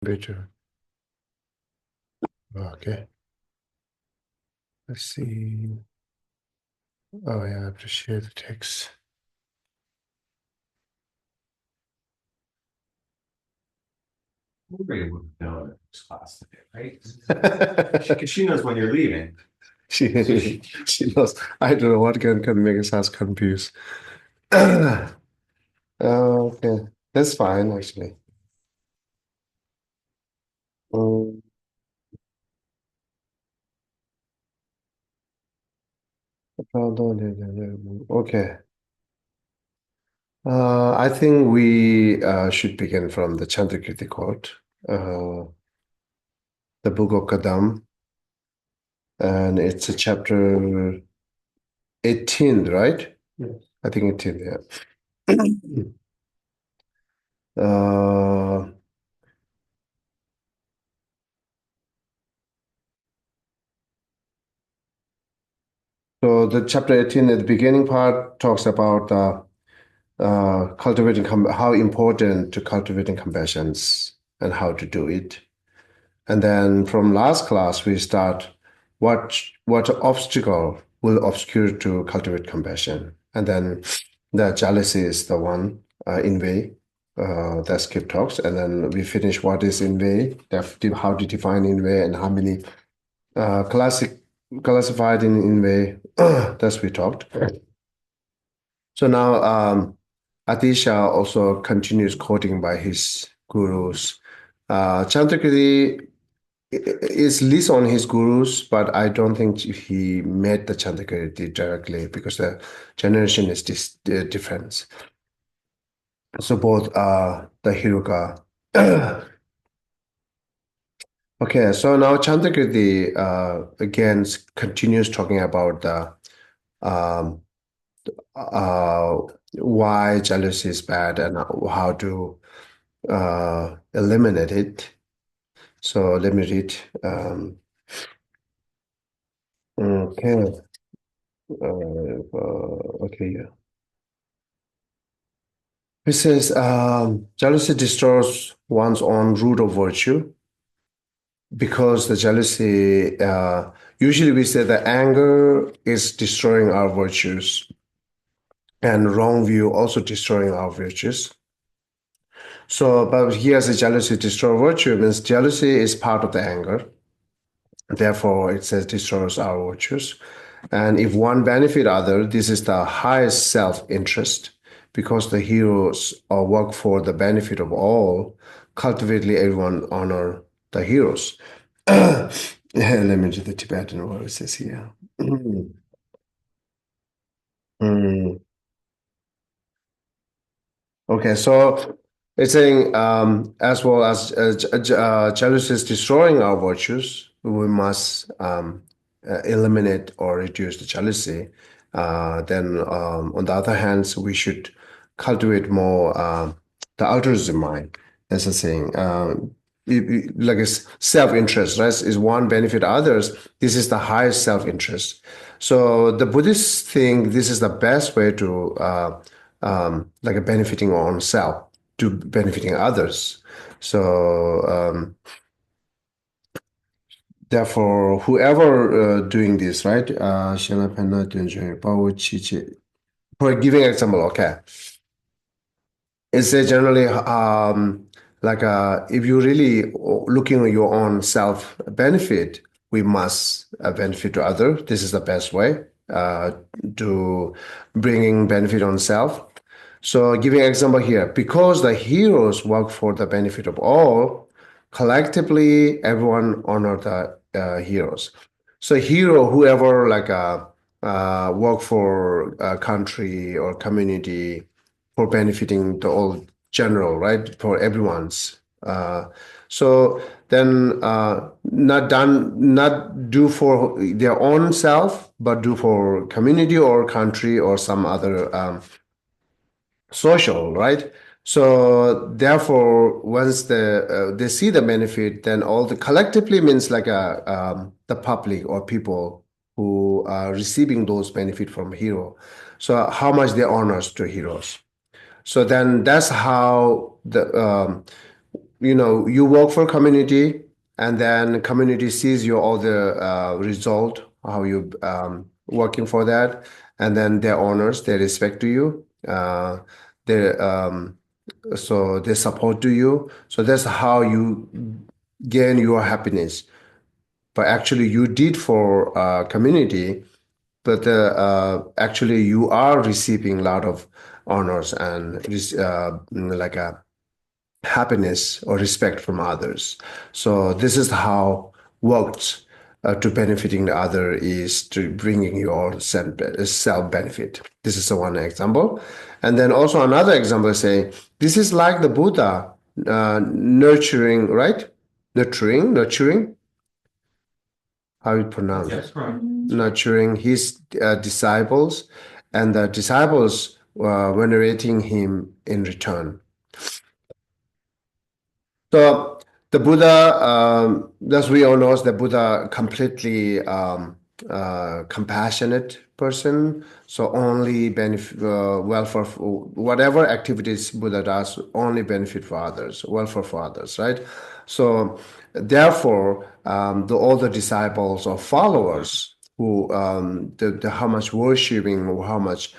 later. Okay. Let's see. Oh, yeah, I have to share the text. Nobody would know this class today, right? Because she knows when you're leaving. She knows. I don't know what can make us confused. Okay, that's fine actually. Um, okay. I think we should begin from the Chandrakirti quote, the Book of Kadam, and it's a chapter 18, right? Yes. I think 18, yeah. Uh, so the chapter 18 at the beginning part talks about cultivating how important to cultivating compassions and how to do it. And then from last class we start what obstacle will obscure to cultivate compassion. And then the jealousy is the one in way that Skip talks. And then we finish what is in way, how to define in way, and how many classified in way. That's we talked. So now Atisha also continues quoting by his gurus. Chandrakirti is least on his gurus, but I don't think he met the Chandrakirti directly because the generation is different. So both the Hiruka. Okay, so now Chandrakirti again continues talking about the um, uh, why jealousy is bad and how to eliminate it. So let me read. Okay. Okay. Yeah. It says jealousy destroys one's own root of virtue because the jealousy. Usually, we say that anger is destroying our virtues, and wrong view also destroying our virtues. So, but here, the jealousy destroy virtue means jealousy is part of the anger. Therefore, it says destroys our virtues. And if one benefit other, this is the highest self-interest, because the heroes work for the benefit of all. Cultivately, everyone honor the heroes. Let me do the Tibetan what it says here. Mm. Okay, so it's saying as well as jealousy is destroying our virtues, we must eliminate or reduce the jealousy. Then, on the other hand, we should cultivate more the altruism mind. That's the saying. Like it's self-interest, right? Is one benefit others. This is the highest self-interest. So the Buddhists think this is the best way to like a benefiting oneself to benefiting others. So therefore, whoever doing this, right? For giving example, okay. It's generally like if you really looking at your own self benefit, we must benefit to other. This is the best way to bringing benefit on self. So giving example here, because the heroes work for the benefit of all, collectively everyone honor the heroes. So hero, whoever like work for a country or community for benefiting the all general, right? For everyone's. So then not do for their own self, but do for community or country or some other social, right? So therefore, once they see the benefit, then all the collectively means like the public or people who are receiving those benefit from hero. So how much they honors to heroes. So then that's how you work for community, and then community sees you all the result, how you working for that, and then they honors, they respect to you, they so they support to you. So that's how you gain your happiness. But actually, you did for community, but actually you are receiving a lot of honors and like a happiness or respect from others. So this is how works to benefiting the other is to bringing your self benefit. This is the one example. And then also another example say, this is like the Buddha nurturing, right? Nurturing, how you pronounce Yes, it? correct. Nurturing his disciples, and the disciples venerating him in return. So the Buddha, as we all know, the Buddha completely compassionate person. So only benefit welfare for whatever activities Buddha does, only benefit for others, welfare for others, right? So therefore, all the disciples or followers who how much worshiping or how much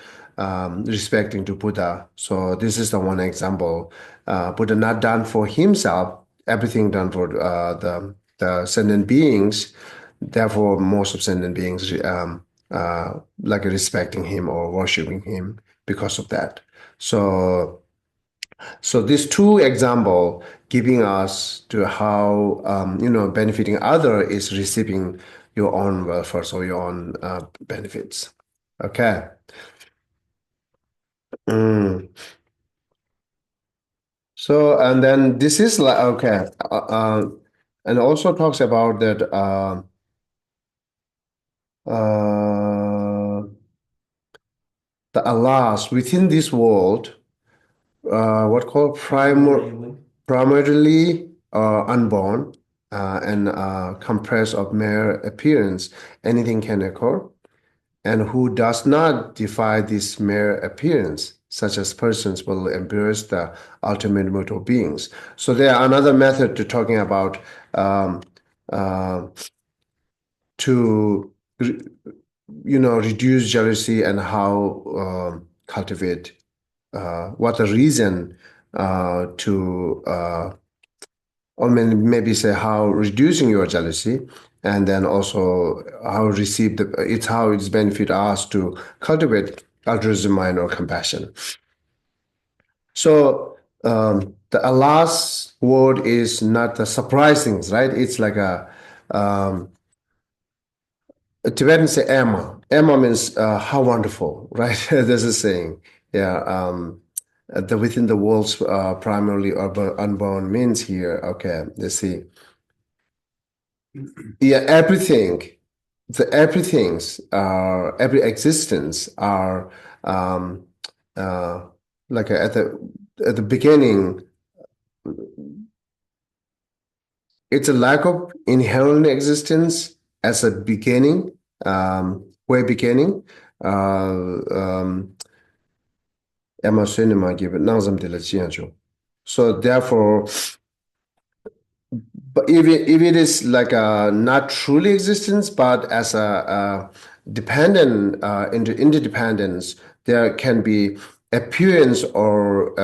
respecting to Buddha. So this is the one example. Buddha not done for himself, everything done for the sentient beings. Therefore, most of sentient beings like respecting him or worshiping him because of that. So these two example giving us to how benefiting other is receiving your own welfare or your own benefits. Okay. Mm. So and then this is like okay, and also talks about that uh, the Allahs within this world, what called primarily unborn and compressed of mere appearance, anything can occur, and who does not defy this mere appearance, such as persons will embrace the ultimate immortal beings. So there are another method to talking about um, uh, to reduce jealousy and how cultivate what the reason to or maybe say how reducing your jealousy, and then also how receive it's how it's benefit us to cultivate altruism mind or compassion. So the Allah's word is not the surprising, right? It's like a Tibetan say Emma. Emma means how wonderful, right? There's a saying. Yeah. The within the world's primarily urban unborn means here. Okay, let's see. Yeah, everything's every existence are um, uh, like at the beginning, it's a lack of inherent existence as a beginning, way beginning. Emma Cinema give it now so therefore, but if it is like a not truly existence, but as a dependent interdependence, there can be appearance or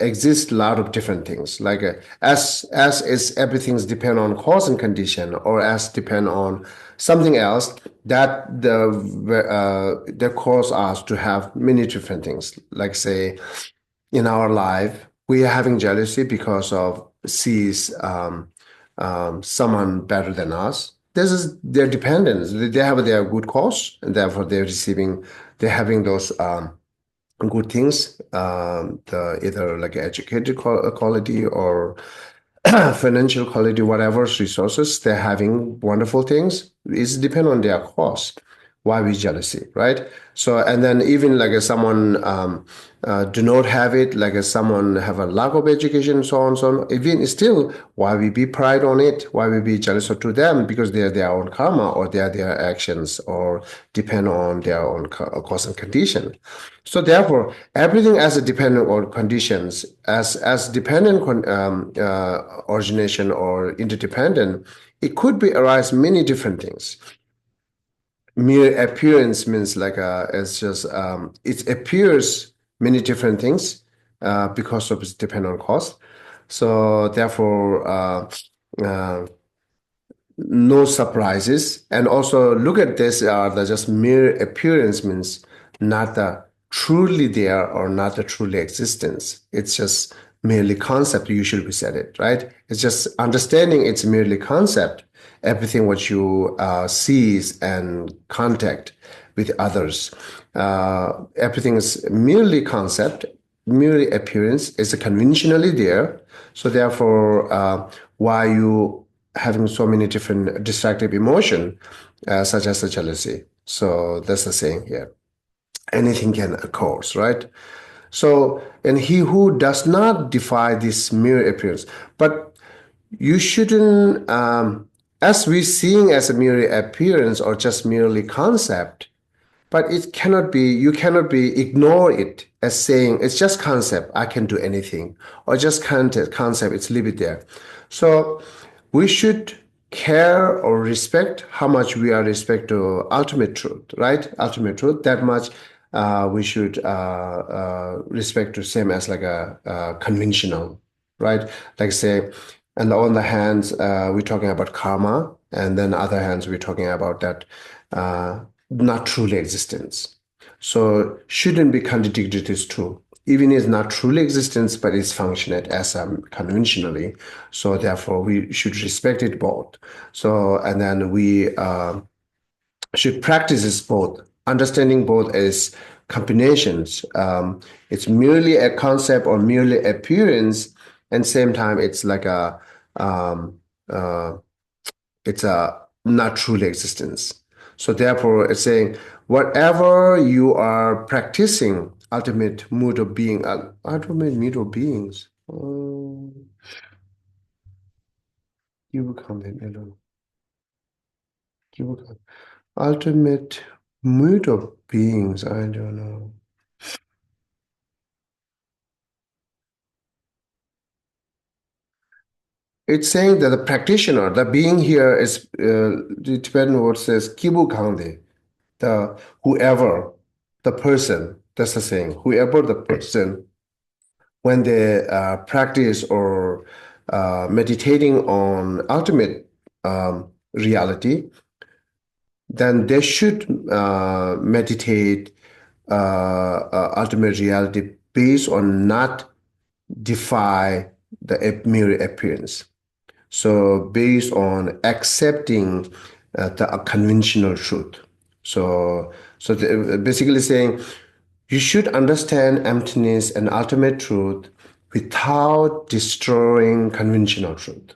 exist a lot of different things. Like as is everything's depend on cause and condition, or as depend on something else that that cause us to have many different things. Like say in our life, we are having jealousy because of sees someone better than us. This is their dependence. They have their good cause, and therefore they're having those good things, the either like educated quality or financial quality, whatever resources they're having, wonderful things. It's depend on their cause. why we jealousy, right? So, and then even like if someone do not have it, like if someone have a lack of education, so on, so on, even still, why we be pride on it? Why we be jealous to them? Because they are their own karma, or they are their actions, or depend on their own cause and condition. So therefore, everything as a dependent on conditions, as dependent origination or interdependent, it could be arise many different things. Mere appearance means like it's just it appears many different things because of its dependent cause. So therefore, uh, no surprises. And also look at this, the just mere appearance means not the truly there or not the truly existence. It's just merely concept. Usually we said it, right? It's just understanding it's merely concept. Everything what you sees and contact with others. Everything is merely concept, merely appearance. It's conventionally there. So therefore, why you having so many different destructive emotion, such as the jealousy. So that's the saying here. Anything can occur, right? So, and he who does not defy this mere appearance, but you shouldn't, as we seeing as a mere appearance or just merely concept, but it cannot be, you cannot be ignore it as saying it's just concept, I can do anything, or just concept, it's leave it there. So we should care or respect how much we are respect to ultimate truth, right? Ultimate truth, that much we should respect the same as like a conventional, right? Like say, and on the hands, we're talking about karma, and then other hands, we're talking about that not truly existence. So shouldn't be contradicted is true. Even is not truly existence, but it's functioned as conventionally. So therefore, we should respect it both. So and then we should practice this both, understanding both as combinations. It's merely a concept or merely appearance, and same time it's like a uh, it's a not truly existence. So therefore, it's saying whatever you are practicing, ultimate mood of being, ultimate mood of beings. You become it alone. You become ultimate mood of beings. I don't know. It's saying that the practitioner, the being here is it depends on what it says kibu kande, the whoever, the person. That's the saying. Whoever the person when they practice or meditating on ultimate reality, then they should meditate ultimate reality based on not defy the mere appearance. So based on accepting the conventional truth. So basically saying you should understand emptiness and ultimate truth without destroying conventional truth.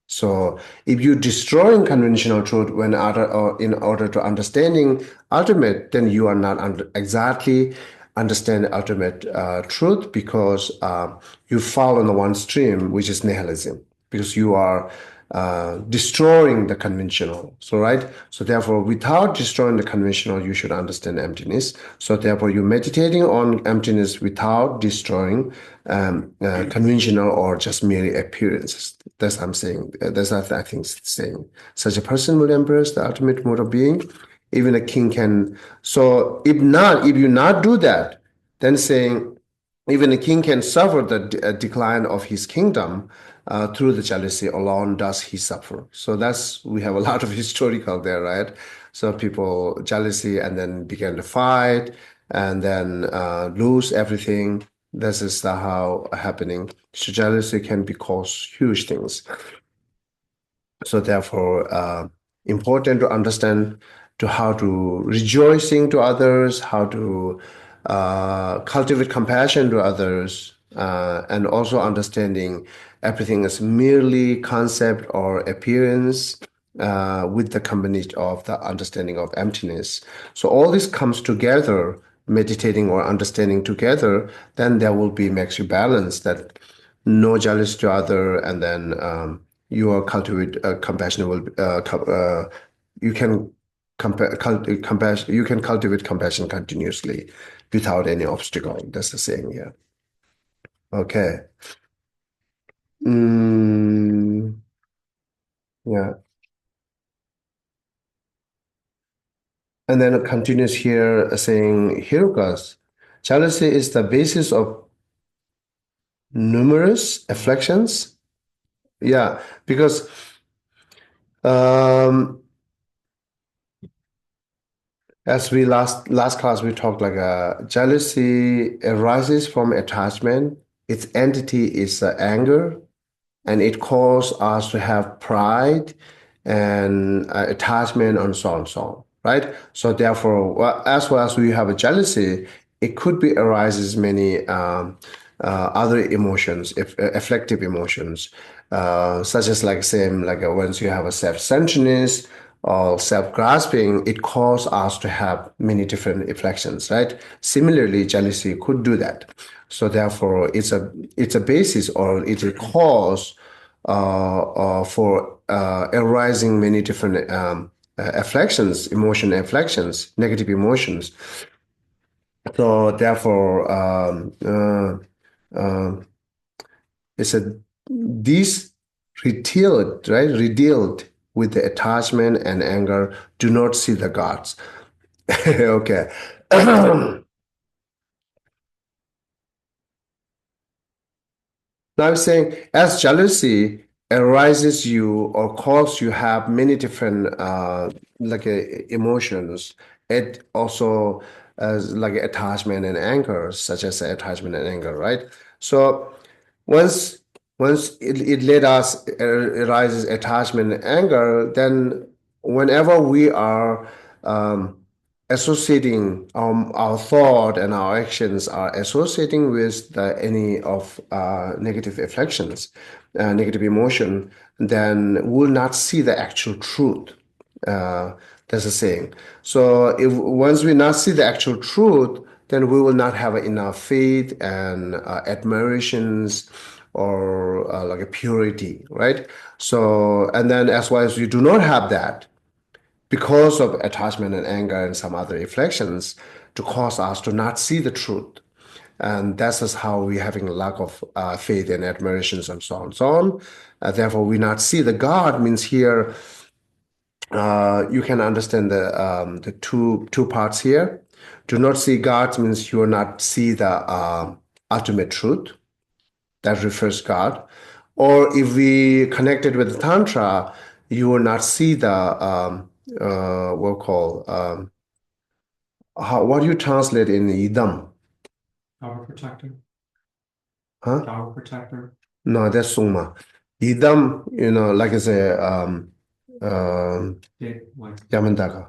So if you destroying conventional truth when other or in order to understanding ultimate, then you are not exactly understand ultimate truth because you fall on the one stream, which is nihilism, because you are destroying the conventional. So right. So therefore, without destroying the conventional, you should understand emptiness. So therefore, you're meditating on emptiness without destroying conventional or just merely appearances. That's what I'm saying. That's what I think saying. Such a person will embrace the ultimate mode of being. Even a king can. So if not, if you not do that, then saying even a king can suffer the decline of his kingdom through the jealousy alone does he suffer. So that's we have a lot of historical there, right? So people jealousy and then began to fight and then lose everything. This is the how happening. So jealousy can be cause huge things. So therefore, important to understand to how to rejoicing to others, how to cultivate compassion to others, and also understanding everything is merely concept or appearance, with the combination of the understanding of emptiness. So all this comes together, meditating or understanding together, then there will be makes you balance that no jealous to other, and then you are cultivate compassion will you can compassion, you can cultivate compassion continuously without any obstacle. That's the saying, yeah. Okay. Mm, yeah. And then it continues here saying, Hirukas, jealousy is the basis of numerous afflictions. Yeah, because um, as we last class we talked like jealousy arises from attachment. Its entity is anger, and it causes us to have pride and attachment and so on and so on, right? So therefore, as well as we have a jealousy, it could be arises many other emotions, if afflictive emotions, such as like same like once you have a self-centeredness or self-grasping, it causes us to have many different afflictions, right? Similarly, jealousy could do that. So therefore, it's a basis or it's a cause for arising many different afflictions, emotion afflictions, negative emotions. So therefore, it's a these redealed, right? Redealed with the attachment and anger. Do not see the gods. Okay. Now I'm saying as jealousy arises you or cause you have many different emotions, it also like attachment and anger, such as attachment and anger, right? So once it let us arises attachment and anger, then whenever we are associating our thought and our actions are associating with any of negative afflictions, negative emotion, then we'll not see the actual truth. That's a saying. So if once we not see the actual truth, then we will not have enough faith and admirations or like a purity, right? So and then as well as we do not have that, because of attachment and anger and some other afflictions to cause us to not see the truth. And that's just how we're having a lack of faith and admirations and so on and so on. Therefore, we not see the God means here you can understand the two parts here. Do not see God means you will not see the ultimate truth that refers God. Or if we connected with the Tantra, you will not see the what we call what do you translate in idam? Power protector, Huh? power protector. No, that's summa. Idam, like I say, Yeah, like Yamantaka.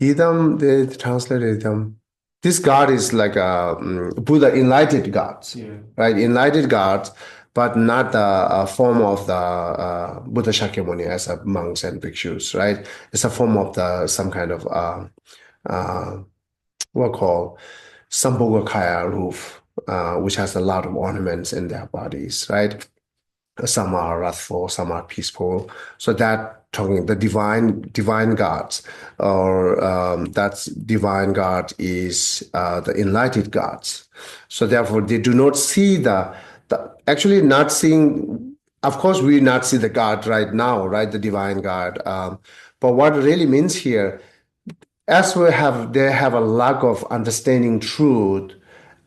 Idam, they translate idam. This god is like a Buddha enlightened gods, yeah, right? Enlightened gods, but not the form of the Buddha Shakyamuni as a monks and bhikshus, right? It's a form of the some kind of uh, what we call Sambhogakaya roof, which has a lot of ornaments in their bodies, right? Some are wrathful, some are peaceful. So that talking the divine gods, or that's divine god is the enlightened gods. So therefore, they do not see the actually not seeing. Of course, we not see the God right now, right? The divine God. But what it really means here, as they have a lack of understanding truth,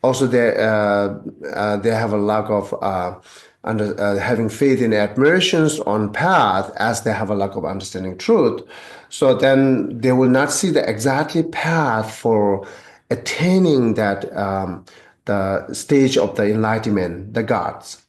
also they have a lack of having faith in admirations on path, as they have a lack of understanding truth. So then they will not see the exactly path for attaining the stage of the enlightenment, the gods.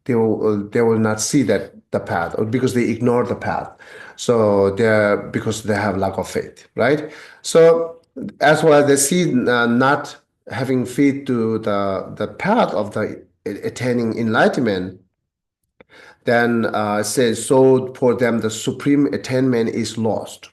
They will not see that the path, or because they ignore the path. So they're because they have lack of faith, right? So as well as they see not having faith to the path of the attaining enlightenment, then it says, so for them the supreme attainment is lost.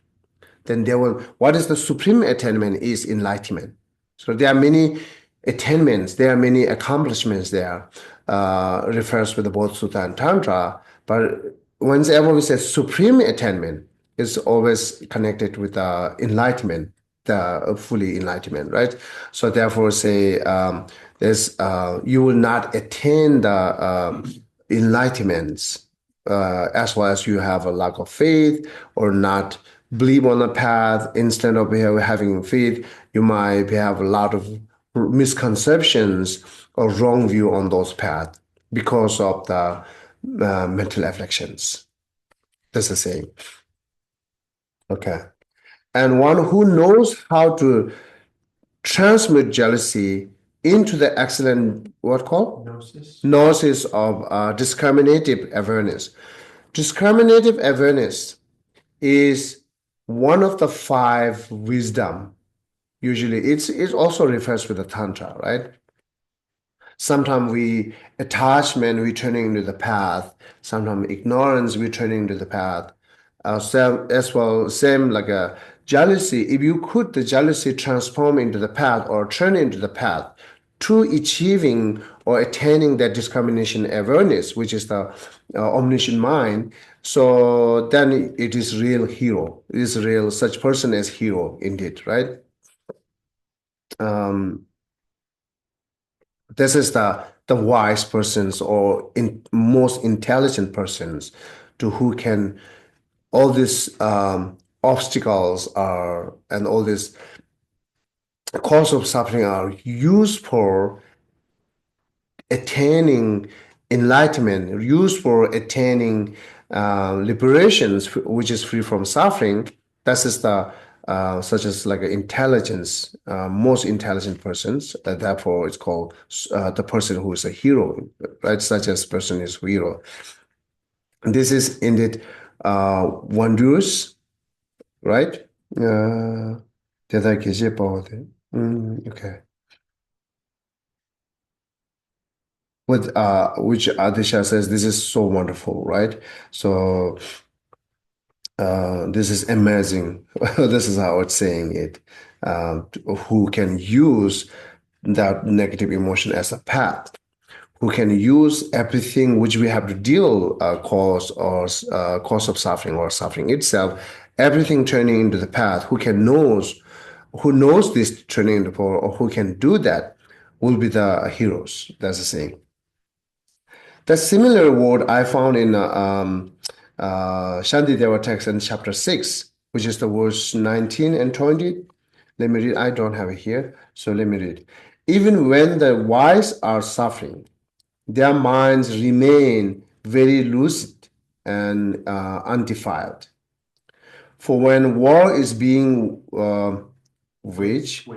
Then they will, what is the supreme attainment is enlightenment. So there are many attainments, there are many accomplishments there, refers with both Sutta and Tantra, but whenever we say supreme attainment, it's always connected with enlightenment, the fully enlightenment, right? So therefore say you will not attain the enlightenments as well as you have a lack of faith or not believe on the path. Instead of having faith, you might have a lot of misconceptions or wrong view on those paths because of the mental afflictions. That's the same. Okay. And one who knows how to transmute jealousy into the excellent, what called? Gnosis of discriminative awareness. Discriminative awareness is one of the five wisdom. Usually it also refers with the Tantra, right? Sometimes attachment, we turning into the path. Sometimes ignorance, we turning into the path. Same like a jealousy. If you could the jealousy transform into the path or turn into the path to achieving or attaining that discrimination awareness, which is the omniscient mind, so then it is real hero. It is real, such person as hero indeed, right? This is the wise persons or most intelligent persons to who can all these obstacles are and all this cause of suffering are used for attaining enlightenment, used for attaining liberations, which is free from suffering. That is the such as like intelligence, most intelligent persons. Therefore, it's called the person who is a hero, right? Such as person is hero. This is indeed wondrous, right? 대다 계시 보호대. Okay. With which Adisha says this is so wonderful, right? So this is amazing. This is how it's saying it. Who can use that negative emotion as a path? Who can use everything which we have to deal cause or cause of suffering or suffering itself, everything turning into the path. Who knows this turning into path, or who can do that, will be the heroes. That's the saying. The similar word I found in Shantideva text in chapter 6, which is the verse 19 and 20. Let me read. I don't have it here, so let me read. Even when the wise are suffering, their minds remain very lucid and undefiled. For when war is being waged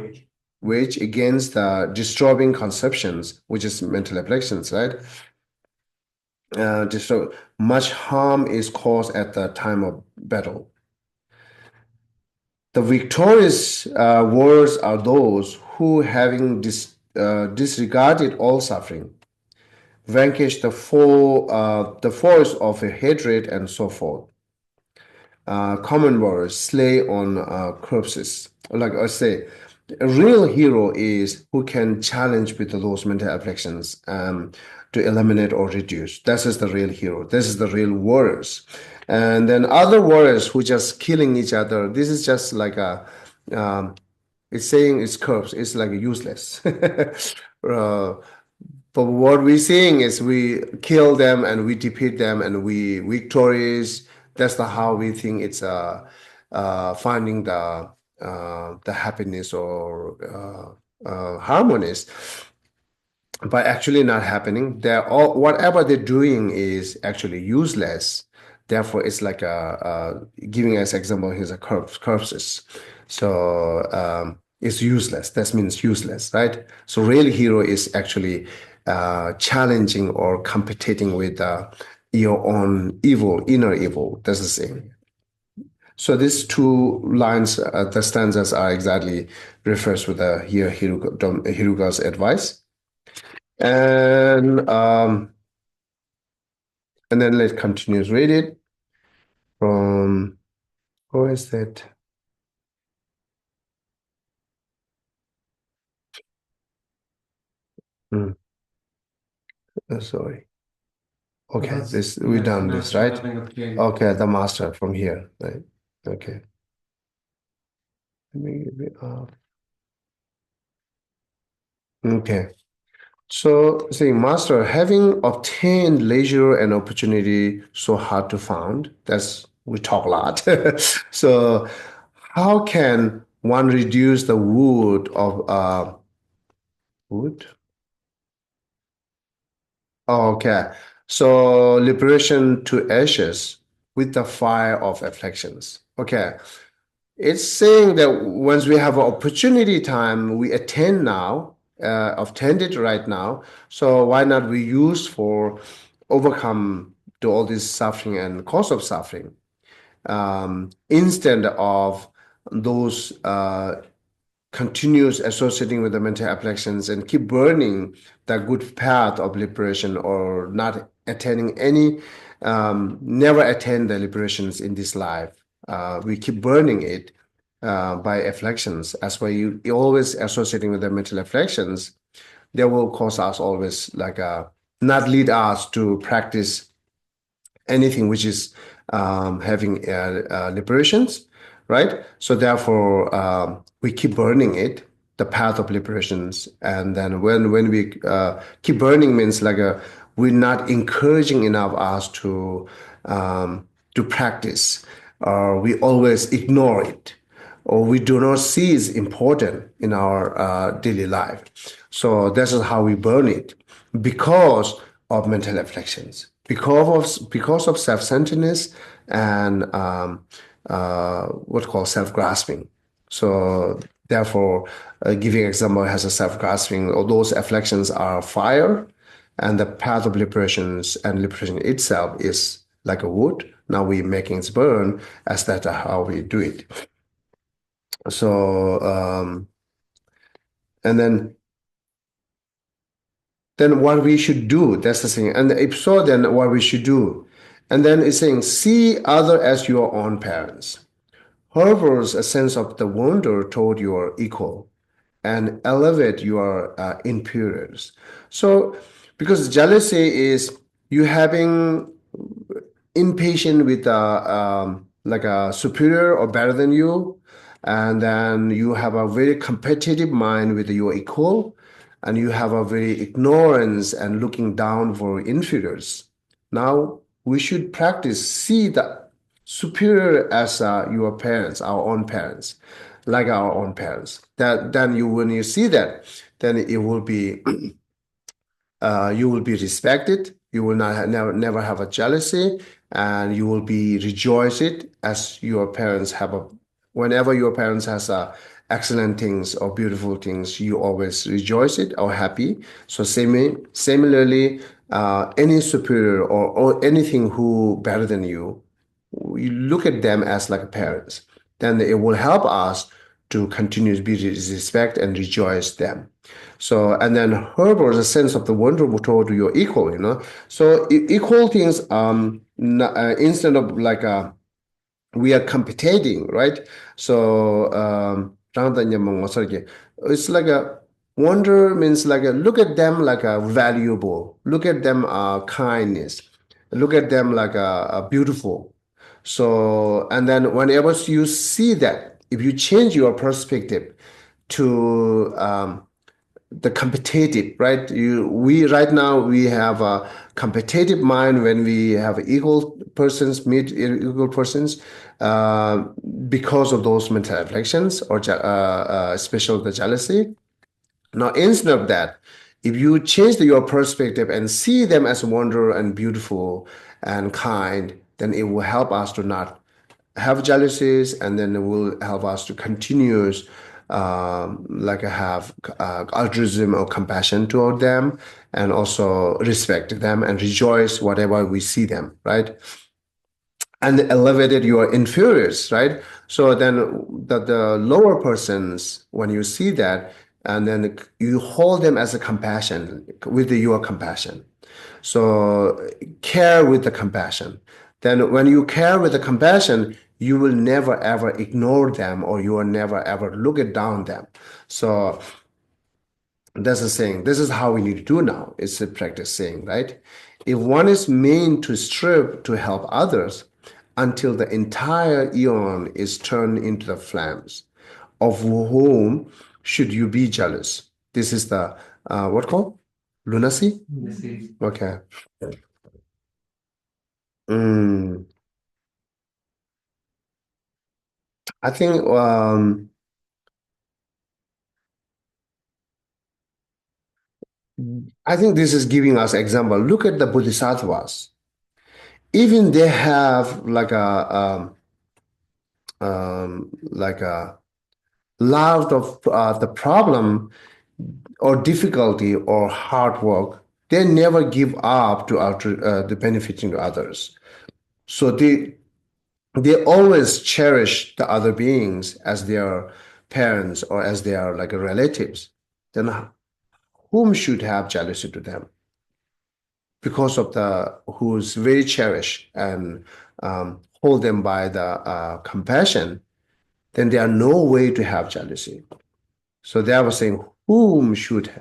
against the disturbing conceptions, which is mental afflictions, right? So much harm is caused at the time of battle. The victorious warriors are those who, having disregarded all suffering, vanquish the force of hatred and so forth. Common warriors slay on corpses. Like I say, a real hero is who can challenge with those mental afflictions to eliminate or reduce. This is the real hero. This is the real warriors. And then other warriors who just killing each other. This is just like it's saying it's corpse. It's like useless. But what we're saying is we kill them and we defeat them and we victorious. That's how we think it's finding the happiness or harmonies, but actually not happening. They're all whatever they're doing is actually useless. Therefore, it's like giving us example. Here's a corpses. So it's useless. That means useless, right? So real hero is actually challenging or competing with your own evil, inner evil. That's the same. So these two lines, the stanzas are exactly refers with the here Hiruga's advice. And And then let's continue to read it from, who is that? Sorry. Okay, this we done this, right? Okay, the master from here, right? Okay. Let me give it up. Okay. So, saying, Master, having obtained leisure and opportunity so hard to found, that's we talk a lot. So, how can one reduce the wood? Okay. So, liberation to ashes with the fire of afflictions. Okay. It's saying that once we have an opportunity time, we attend now, obtained it right now. So why not we use for overcome to all this suffering and cause of suffering, instead of those continues associating with the mental afflictions and keep burning the good path of liberation or not attaining any, never attain the liberations in this life. We keep burning it by afflictions. As why you always associating with the mental afflictions, they will cause us always like not lead us to practice anything which is having liberations, right? So therefore, we keep burning it, the path of liberations, and then when we keep burning means like we're not encouraging enough us to practice, or we always ignore it, or we do not see is important in our daily life. So this is how we burn it because of mental afflictions, because of self-centeredness and what called self-grasping. So therefore, giving example has a self-grasping, all those afflictions are fire, and the path of liberations and liberation itself is like a wood. Now we're making it burn as that how we do it. So and then what we should do, that's the thing. And if so, then what we should do. And then it's saying, see other as your own parents. Harbors a sense of the wonder toward your equal and elevate your inferiors. So, because jealousy is you having impatient with like a superior or better than you, and then you have a very competitive mind with your equal, and you have a very ignorance and looking down for inferiors. Now we should practice see the superior as your parents, our own parents, like our own parents. That then you when you see that, then it will be you will be respected. You will not never have a jealousy, and you will be rejoiced as your parents have a. Whenever your parents has excellent things or beautiful things, you always rejoice it or happy. So similarly, any superior or anything who better than you look at them as like parents. Then it will help us to continue to be respect and rejoice them. So, and then Herbal is a sense of the wonder toward your equal. So equal things, instead of like we are competing, right? So, it's like a wonder means like look at them like a valuable, look at them kindness, look at them like a beautiful. So, and then whenever you see that, if you change your perspective to the competitive, right? We right now we have a competitive mind when we have equal persons meet equal persons uh, because of those mental afflictions or especially the jealousy. Now, instead of that, if you change your perspective and see them as wonder and beautiful and kind, then it will help us to not have jealousies, and then it will help us to continue like have altruism or compassion toward them, and also respect them and rejoice whatever we see them, right? And elevated your inferiors, right? So then the lower persons, when you see that, and then you hold them as a compassion with your compassion. So care with the compassion. Then when you care with the compassion, you will never ever ignore them, or you will never ever look it down them. So that's the saying. This is how we need to do now. It's a practice saying, right? If one is meant to strive to help others until the entire eon is turned into the flames, of whom should you be jealous? This is the what called? Lunacy? Okay. Mm, I think this is giving us example. Look at the Bodhisattvas. Even they have like a lot of the problem or difficulty or hard work. They never give up to the benefiting to others. So they always cherish the other beings as their parents or as their like relatives. Then whom should have jealousy to them? Because of the who's very cherished and hold them by the compassion, then there are no way to have jealousy. So they were saying, whom should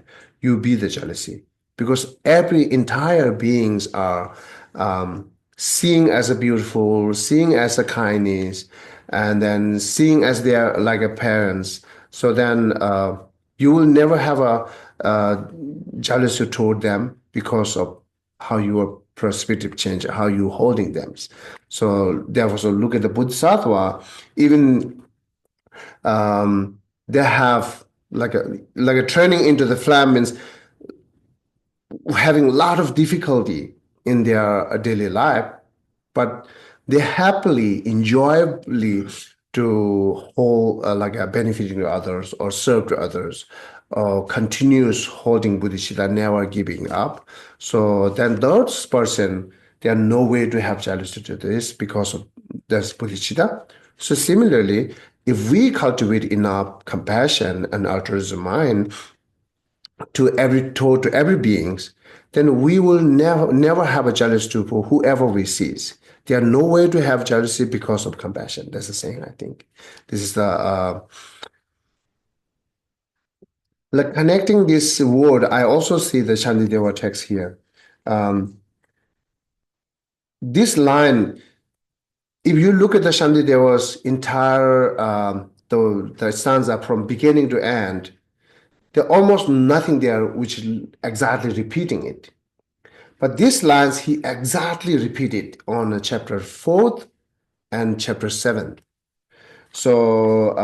you be the jealousy? Because every entire beings are seeing as a beautiful, seeing as a kindness, and then seeing as they are like a parents. So then you will never have a jealousy toward them because of how your perspective change, how you holding them. So therefore, so look at the Bodhisattva, even they have like a turning into the flame means having a lot of difficulty in their daily life, but they happily, enjoyably to hold like a benefiting to others or serve to others, or continuous holding bodhicitta, never giving up. So then those person, there are no way to have jealousy to this because of this bodhicitta. So similarly, if we cultivate enough compassion and altruism mind to every beings, then we will never have a jealous to for whoever we sees. There are no way to have jealousy because of compassion. That's the saying, I think. This is the like connecting this word. I also see the Shantideva text here. This line, if you look at the Shantideva's entire the stanza from beginning to end, there almost nothing there which is exactly repeating it. But these lines he exactly repeated on chapter 4th and chapter 7th. So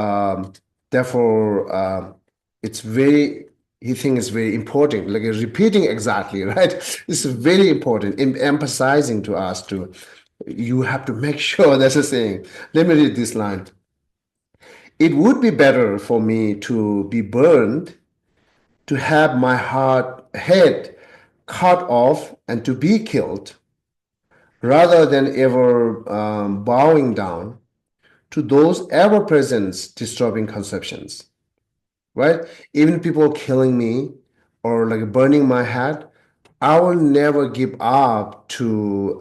therefore, it's very, he thinks it's very important, like repeating exactly, right? It's very important in emphasizing to us to, you have to make sure that's the saying. Let me read this line. It would be better for me to be burned, to have my head cut off and to be killed, rather than ever bowing down to those ever present disturbing conceptions, right? Even people killing me or like burning my head, I will never give up to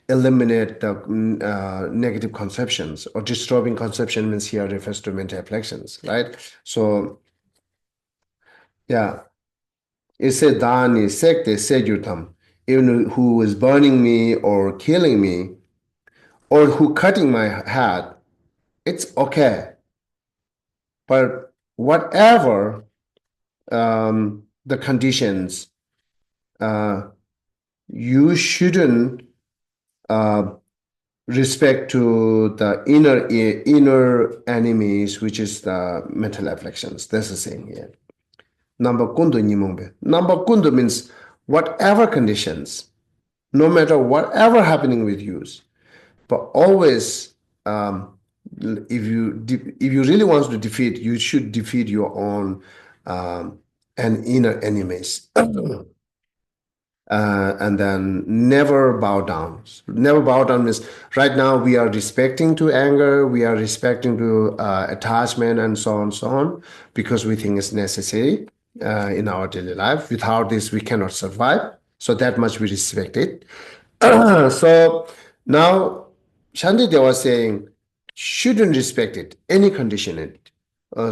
eliminate the negative conceptions, or disturbing conception means here refers to mental afflictions, right? So yeah, it said Dani Sekte Sejutam, even who is burning me or killing me or who cutting my head, it's okay. But whatever the conditions, you shouldn't respect to the inner enemies, which is the mental afflictions. That's the saying here. Number kundu nimongbe. Number kundu means whatever conditions, no matter whatever happening with you, but always if you really want to defeat, you should defeat your own and inner enemies. And then never bow down. Never bow down means right now we are respecting to anger, we are respecting to attachment and so on, because we think it's necessary in our daily life. Without this, we cannot survive. So that much we respect it. So now Shantideva was saying, shouldn't respect it, any condition in it.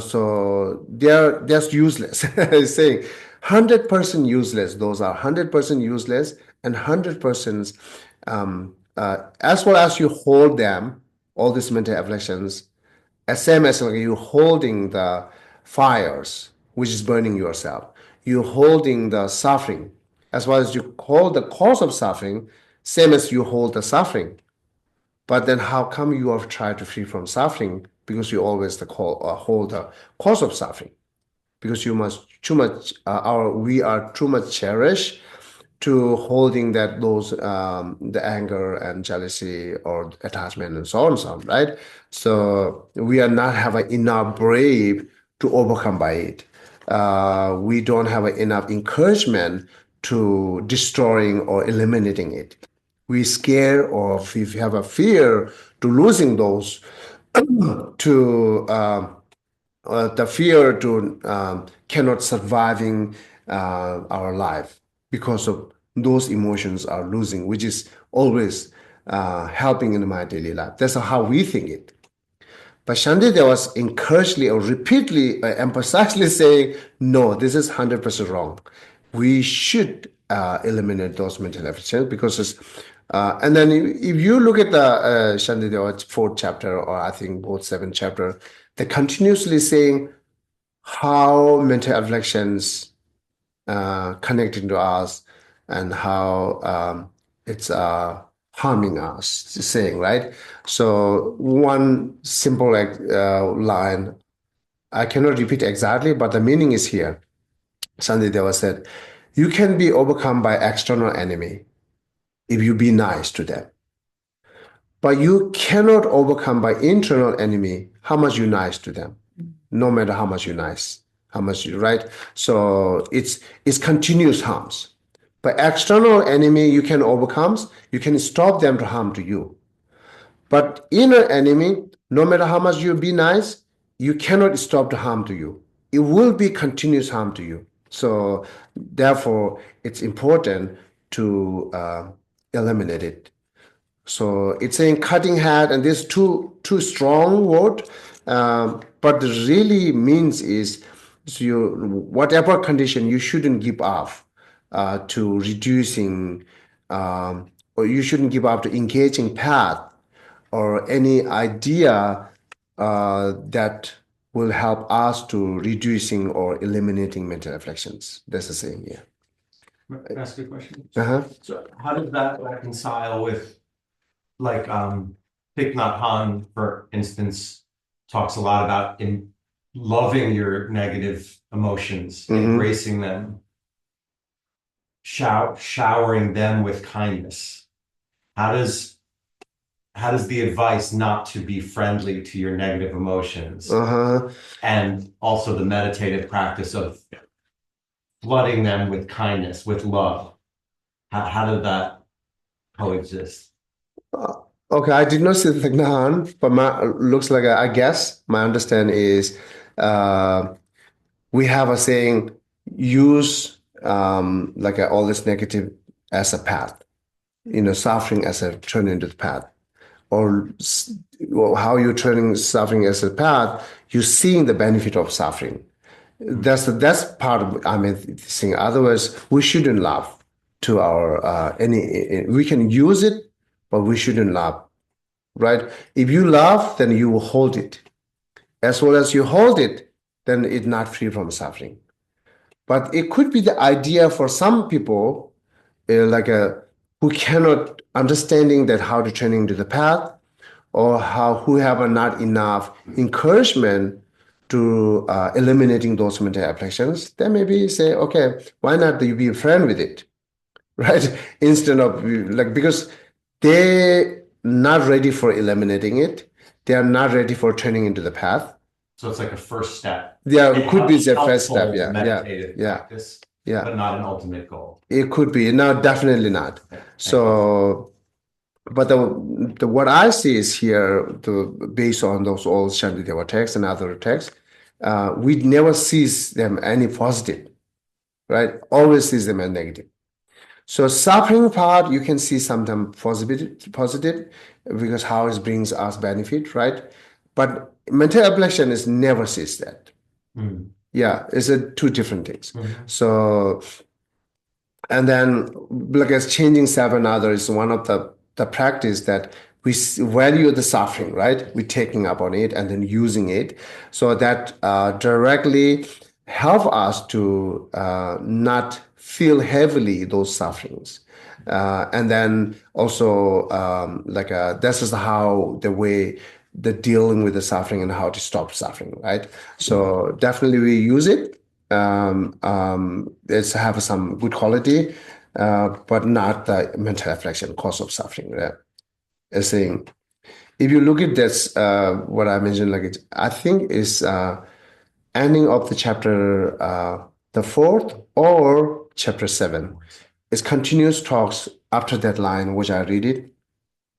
So they're just useless. He's saying 100% useless. Those are 100% useless and 100% as well as you hold them, all these mental afflictions, as same as like you holding the fires, which is burning yourself. You're holding the suffering, as well as you hold the cause of suffering, same as you hold the suffering. But then how come you have tried to free from suffering? Because you always hold the cause of suffering. Because you must too much we are too much cherished to holding that those the anger and jealousy or attachment and so on, right? So we are not having enough brave to overcome by it. We don't have enough encouragement to destroying or eliminating it. We scare or we have a fear to losing those to the fear to cannot surviving our life because of those emotions are losing, which is always helping in my daily life. That's how we think it. But Shantideva was encouragedly or repeatedly, emphasizedly saying, no, this is 100% wrong. We should eliminate those mental afflictions because it's, and then if you look at the Shantideva fourth chapter, or I think both seventh chapter, they're continuously saying how mental afflictions connecting to us and how it's harming us, saying, right? So one simple line, I cannot repeat exactly, but the meaning is here. Sandideva said, you can be overcome by external enemy if you be nice to them. But you cannot overcome by internal enemy how much you nice to them, no matter how much you nice, how much you right. So it's continuous harms. But external enemy you can overcome, you can stop them to harm to you. But inner enemy, no matter how much you be nice, you cannot stop the harm to you. It will be continuous harm to you. So therefore, it's important to eliminate it. So it's saying cutting head, and this too strong word, but the really means is so you whatever condition you shouldn't give up to reducing, or you shouldn't give up to engaging path or any idea that will help us to reducing or eliminating mental afflictions. That's the saying, yeah. Can I ask you a question? Uh-huh. So how does that reconcile with like Thich Nhat Hanh, for instance, talks a lot about in loving your negative emotions, embracing them, showering them with kindness. How does the advice not to be friendly to your negative emotions and also the meditative practice of flooding them with kindness, with love, how did that coexist? Okay, I did not see the Thich Nhat Hanh, but looks like I guess my understanding is we have a saying, use all this negative as a path, suffering as a turn into the path, or how you're turning suffering as a path, you're seeing the benefit of suffering. That's part of saying. Otherwise, we shouldn't love to our we can use it, but we shouldn't love. Right? If you love, then you will hold it. As well as you hold it, then it's not free from suffering. But it could be the idea for some people, who cannot understanding that how to turn into the path, or who have not enough encouragement to eliminating those mental afflictions. They maybe say, okay, why not you be a friend with it, right? Instead of because they not ready for eliminating it. They are not ready for turning into the path. So it's like a first step. Yeah, it could be the first step. Meditative practice. Yeah. But not an ultimate goal. It could be. No, definitely not. So, but the what I see is here, based on those old Shantideva texts and other texts, we never sees them any positive, right? Always sees them as negative. So suffering part, you can see sometimes positive because how it brings us benefit, right? But mental affliction is never sees that. Yeah, it's two different things. So, and then like as changing self and others is one of the practice that we value the suffering, right? We're taking up on it and then using it, so that directly help us to not feel heavily those sufferings. And then also this is how the way the dealing with the suffering and how to stop suffering, right? So definitely we use it. It's have some good quality, but not the mental affliction cause of suffering, right? As saying, if you look at this, what I mentioned, like I think is ending of the chapter, the fourth or chapter 7. It's continuous talks after that line, which I read it,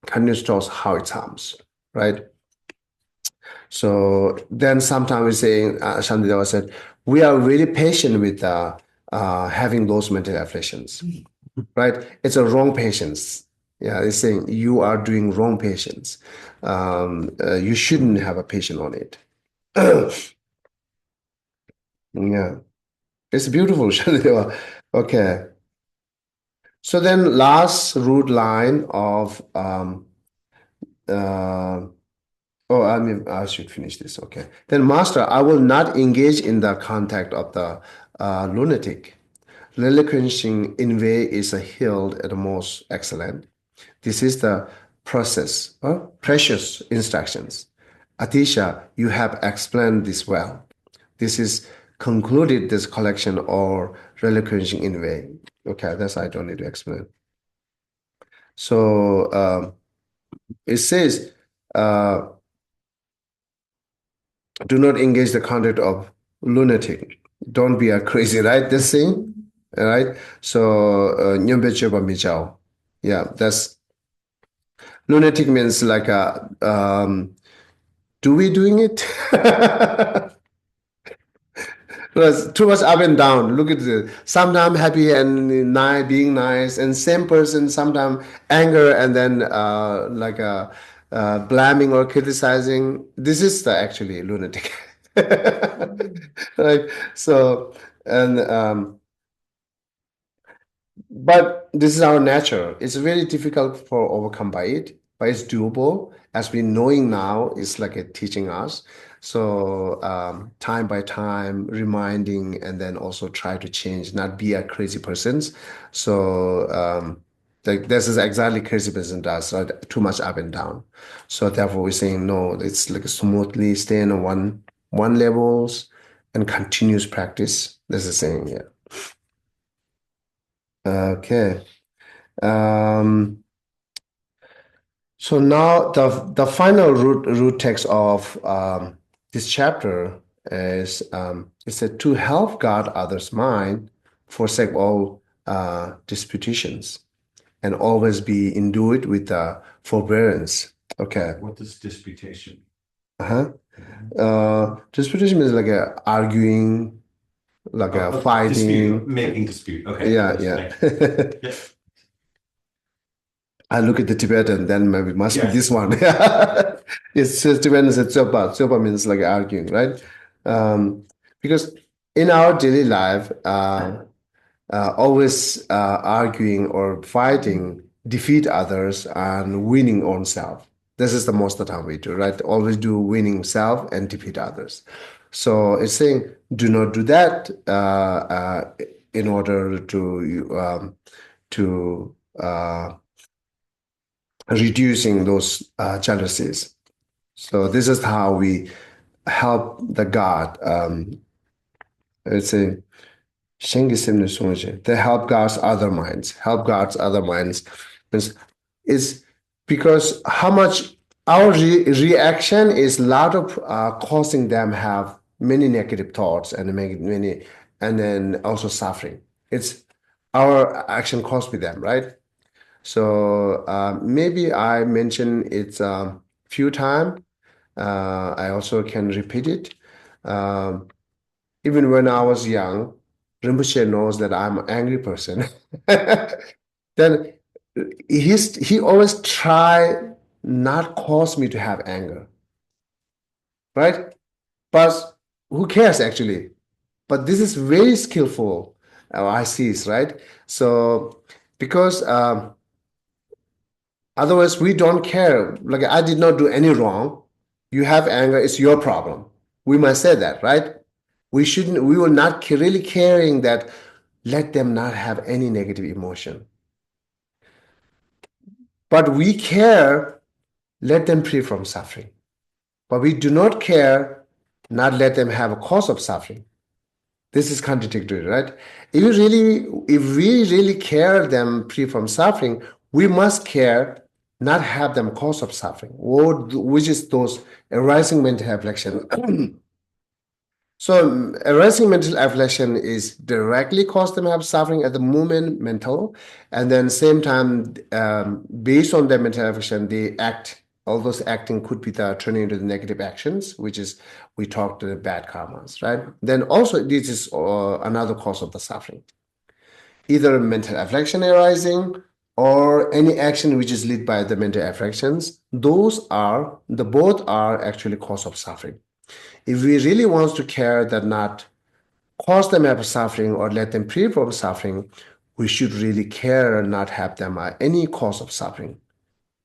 continuous talks how it sounds, right? So then sometimes we saying, Shantideva said, we are really patient with having those mental afflictions, right? It's a wrong patience. Yeah, it's saying you are doing wrong patience. You shouldn't have a patient on it. Yeah, it's beautiful, Shantideva. Okay. So then last root line of oh, I mean, I should finish this. Okay. Then, Master, I will not engage in the contact of the lunatic. Relinquishing in way is a healed at the most excellent. This is the process, precious instructions. Atisha, you have explained this well. This is concluded this collection or relinquishing in way. Okay, that's I don't need to explain. So it says, do not engage the conduct of lunatic. Don't be a crazy, right? This thing, right? So, yeah, that's lunatic means like a, do we doing it? Plus, too much up and down. Look at this. Sometimes happy and nice, being nice, and same person. Sometimes anger and then blaming or criticizing. This is the actually lunatic, right? So and but this is our nature. It's very difficult for overcome by it, but it's doable. As we knowing now, it's like a teaching us. So time by time, reminding, and then also try to change, not be a crazy person. So like this is exactly crazy person does, right? Too much up and down. So therefore, we're saying no. It's like smoothly stay on one levels and continuous practice. This is saying yeah. Okay. Um, so now the final root text of this chapter is it said to help guard others' mind, forsake all disputations, and always be endued with forbearance. Okay. What is disputation? Uh-huh. Disputation means like a arguing, like a fighting. Dispute, making dispute. Okay. Yeah, yeah. I look at the Tibetan, then maybe it must be this one. It's Tibetan is a tsopa. Tsopa means like arguing, right? Because in our daily life, always arguing or fighting, defeat others and winning own self. This is the most of the time we do, right? Always do winning self and defeat others. So it's saying, do not do that in order to reducing those jealousies. So this is how we help the God. It's a they help God's other minds. Help God's other minds is because how much our reaction is a lot of causing them have many negative thoughts and many and then also suffering. It's our action cost with them, right? So maybe I mentioned it few times. I also can repeat it. Um, Even when I was young, Rinpoche knows that I'm an angry person. Then he always try not cause me to have anger, right? But who cares actually? But this is very skillful. I see it, right? So because otherwise we don't care. Like I did not do any wrong. You have anger, it's your problem. We must say that, right? We will not really caring that let them not have any negative emotion. But we care, let them free from suffering. But we do not care, not let them have a cause of suffering. This is contradictory, right? If we really care them free from suffering, we must care not have them cause of suffering, or which is those arising mental affliction. So arising mental affliction is directly cause them have suffering at the moment mental, and then same time based on their mental affliction they act. All those acting could be the turning into the negative actions, which is we talk to the bad karmas, right? Then also this is another cause of the suffering, either mental affliction arising or any action which is led by the mental afflictions. Those are the both are actually cause of suffering. If we really want to care that not cause them have suffering or let them free from suffering, we should really care and not have them any cause of suffering,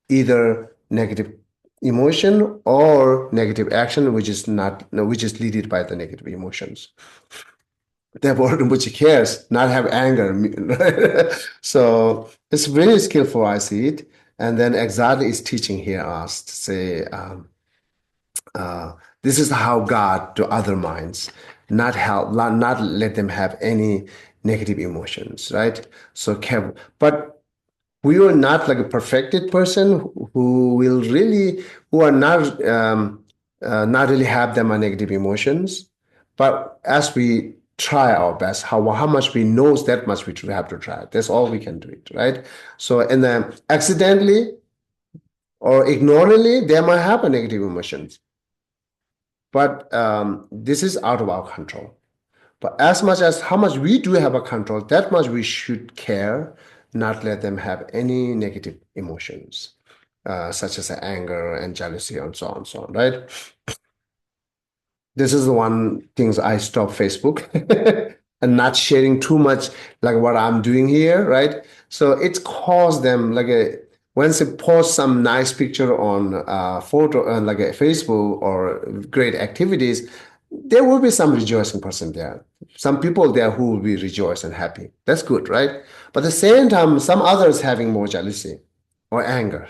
either negative emotion or negative action, which is not which is led by the negative emotions. Therefore, which cares, not have anger. So it's very skillful, I see it. And then exactly is teaching here us to say, this is how God to other minds, not let them have any negative emotions, right? So careful. But we are not like a perfected person who will really, who are not really have them a negative emotions. But as we try our best, how much we know that much we have to try. That's all we can do it, right? So, and then accidentally or ignorantly, they might have a negative emotions. But this is out of our control. But as much as how much we do have a control, that much we should care, not let them have any negative emotions, such as anger and jealousy and so on, right? This is the one things I stop Facebook and not sharing too much like what I'm doing here, right? So it's caused them like a once they post some nice picture on photo like a Facebook or great activities, there will be some rejoicing person there. Some people there who will be rejoiced and happy. That's good, right? But at the same time, some others having more jealousy or anger.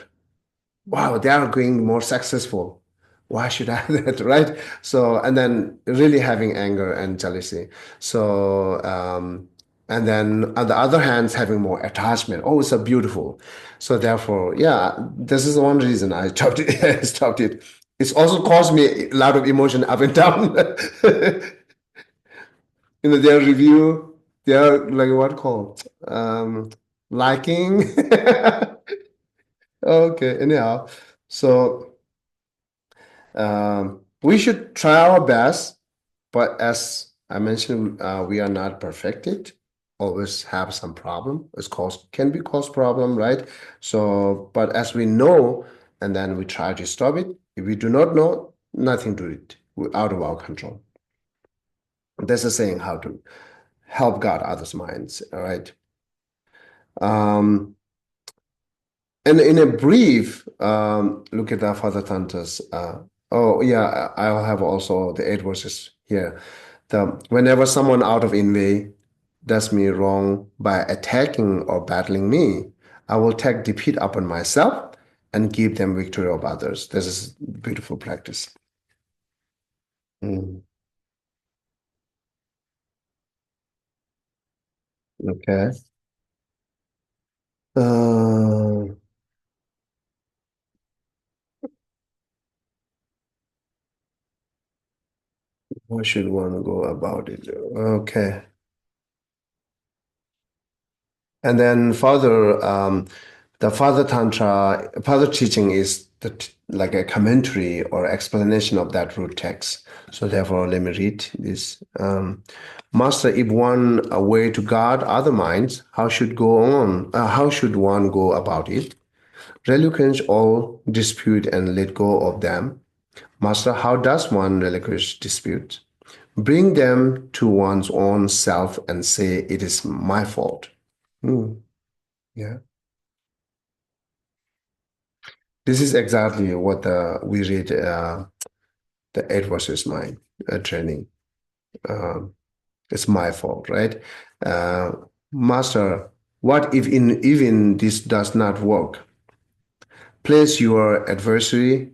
Wow, they are going more successful. Why should I have that, right? So, and then really having anger and jealousy. So, and then on the other hand, having more attachment. Oh, it's so beautiful. So therefore, yeah, this is one reason I stopped it. I stopped it. It's also caused me a lot of emotion up and down. Their review, their like what called liking. Okay, anyhow. So we should try our best, but as I mentioned, we are not perfected. Always have some problem. It's cause can be cause problem, right? So, but as we know, and then we try to stop it. If we do not know, nothing to it. We're out of our control. That's a saying how to help guard others' minds. All right. Um, and in a brief, look at that Father Tantas. Oh yeah, I'll have also the 8 verses here. Whenever someone out of envy does me wrong by attacking or battling me, I will take defeat upon myself and give them victory over others. This is beautiful practice. Mm, okay. Uh, how should one go about it? Okay. And then further, the further teaching is like a commentary or explanation of that root text. So therefore, let me read this. Master, if one a way to guard other minds, how should go on? How should one go about it? Relinquish all dispute and let go of them. Master, how does one relinquish dispute? Bring them to one's own self and say, it is my fault. Yeah. This is exactly what we read the 8 verses mind training. It's my fault, right? Uh, Master, what if even this does not work? Place your adversary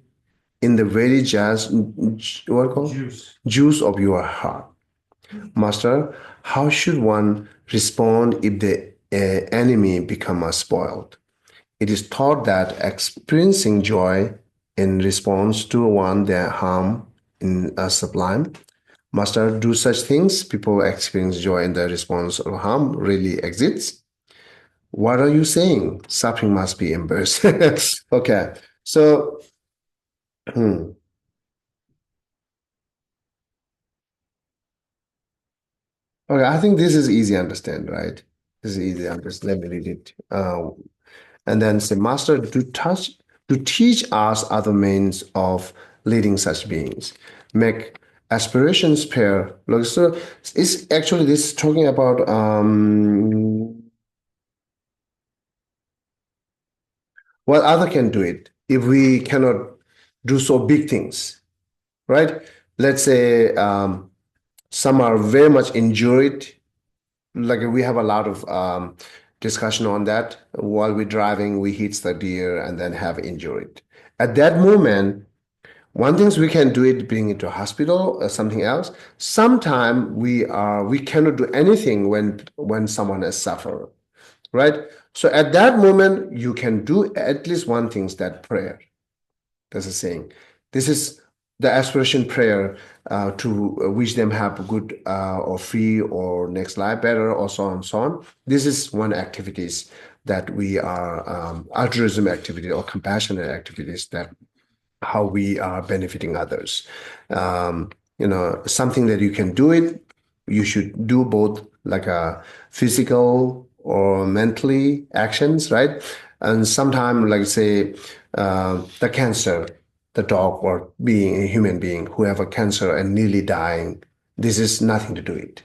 in the very juice of your heart. Master, how should one respond if the enemy become spoiled? It is thought that experiencing joy in response to one their harm in a sublime. Master, do such things? People experience joy in the response of harm really exists? What are you saying? Suffering must be embarrassed. Okay, so okay, I think this is easy to understand, right? This is easy to understand. Let me read it. And then say, Master, to teach us other means of leading such beings. Make aspirations pair. Look, so it's actually this talking about what other can do it if we cannot do so big things, right? Let's say some are very much injured. Like we have a lot of discussion on that. While we're driving, we hit the deer and then have injured. At that moment, one thing we can do it, bring it to a hospital or something else. Sometime we cannot do anything when someone has suffered, right? So at that moment, you can do at least one thing, that prayer. That's a saying. This is the aspiration prayer to wish them have good or free or next life better or so on and so on. This is one activities that we are altruism activity or compassionate activities that how we are benefiting others. Something that you can do it, you should do both like a physical or mentally actions, right? And sometimes, like say, the cancer, the dog or being a human being who have a cancer and nearly dying, this is nothing to do it.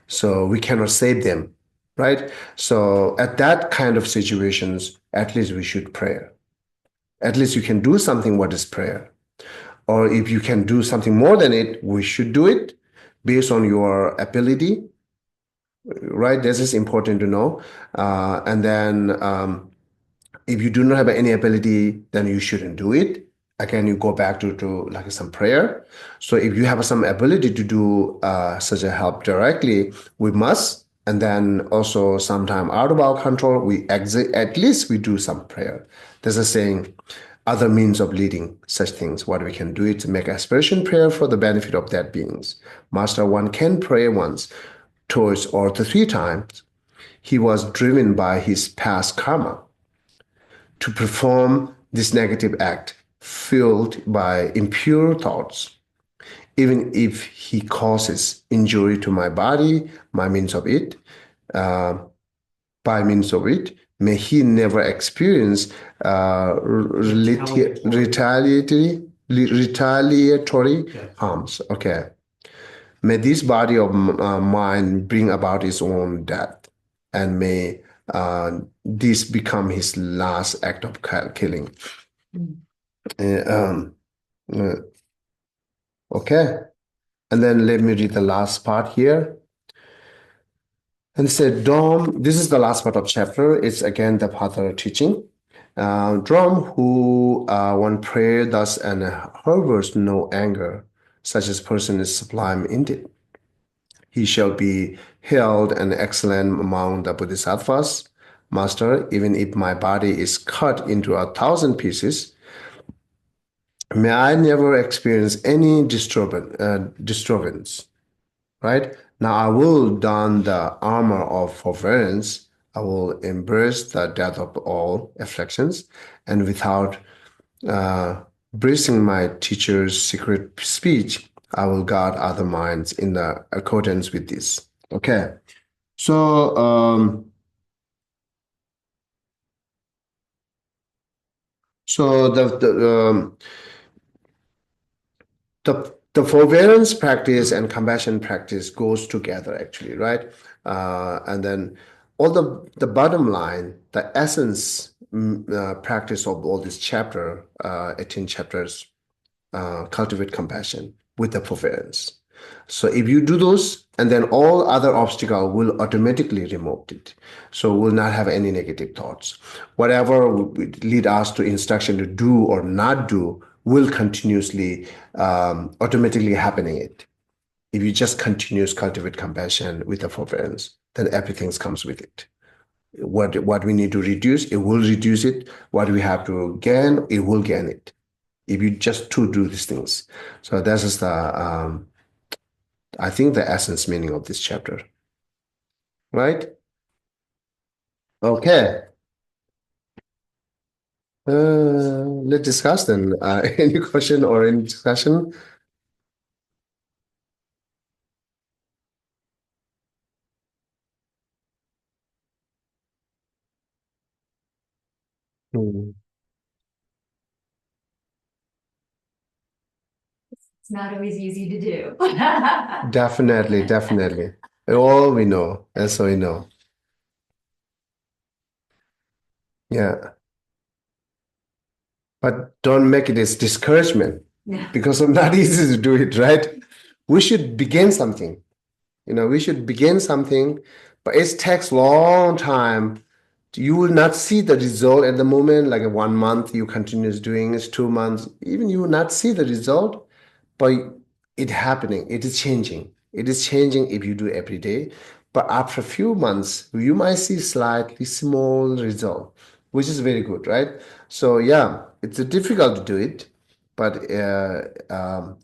So we cannot save them, right? So at that kind of situations, at least we should pray. At least you can do something what is prayer. Or if you can do something more than it, we should do it based on your ability, right? This is important to know. And then if you do not have any ability, then you shouldn't do it. Again, you go back to like some prayer. So if you have some ability to do such a help directly, we must. And then also sometime out of our control, we exit, at least we do some prayer. There's a saying, other means of leading such things. What we can do is make aspiration prayer for the benefit of that beings. Master, one can pray once, twice, or 3 times. He was driven by his past karma to perform this negative act, fueled by impure thoughts. Even if he causes injury to my body, by means of it, may he never experience retaliatory harms. Okay. May this body of mine bring about its own death, and may this become his last act of killing. Okay. And then let me read the last part here. And said, Dom, this is the last part of chapter. It's again the Patha teaching. Dom, who one prayer thus and harbors no anger, such as person is sublime indeed. He shall be held an excellent among the Bodhisattvas. Master, even if my body is cut into 1,000 pieces, may I never experience any disturbance, right? Now I will don the armor of forbearance. I will embrace the death of all afflictions, and without bracing my teacher's secret speech, I will guard other minds in the accordance with this. Okay. So, so the forbearance practice and compassion practice goes together actually, right? And then all the bottom line, the essence practice of all this chapter, 18 chapters, cultivate compassion with the forbearance. So if you do those, and then all other obstacle will automatically remove it. So we'll not have any negative thoughts. Whatever would lead us to instruction to do or not do will continuously automatically happening it. If you just continuous cultivate compassion with the forbearance, then everything comes with it. What we need to reduce, it will reduce it. What we have to gain, it will gain it. If you just to do these things. So that is I think the essence meaning of this chapter, right? Okay. Let's discuss then. Any question or any discussion? Hmm. It's not always easy to do. Definitely, definitely. All we know, that's all we know. Yeah. But don't make it as discouragement Yeah. because it's not easy to do it, right? We should begin something. We should begin something, but it takes long time. You will not see the result at the moment, like a 1 month you continues doing it, 2 months, even you will not see the result, but it happening, it is changing. It is changing if you do every day. But after a few months, you might see slightly small result, which is very good, right? So yeah, it's difficult to do it, but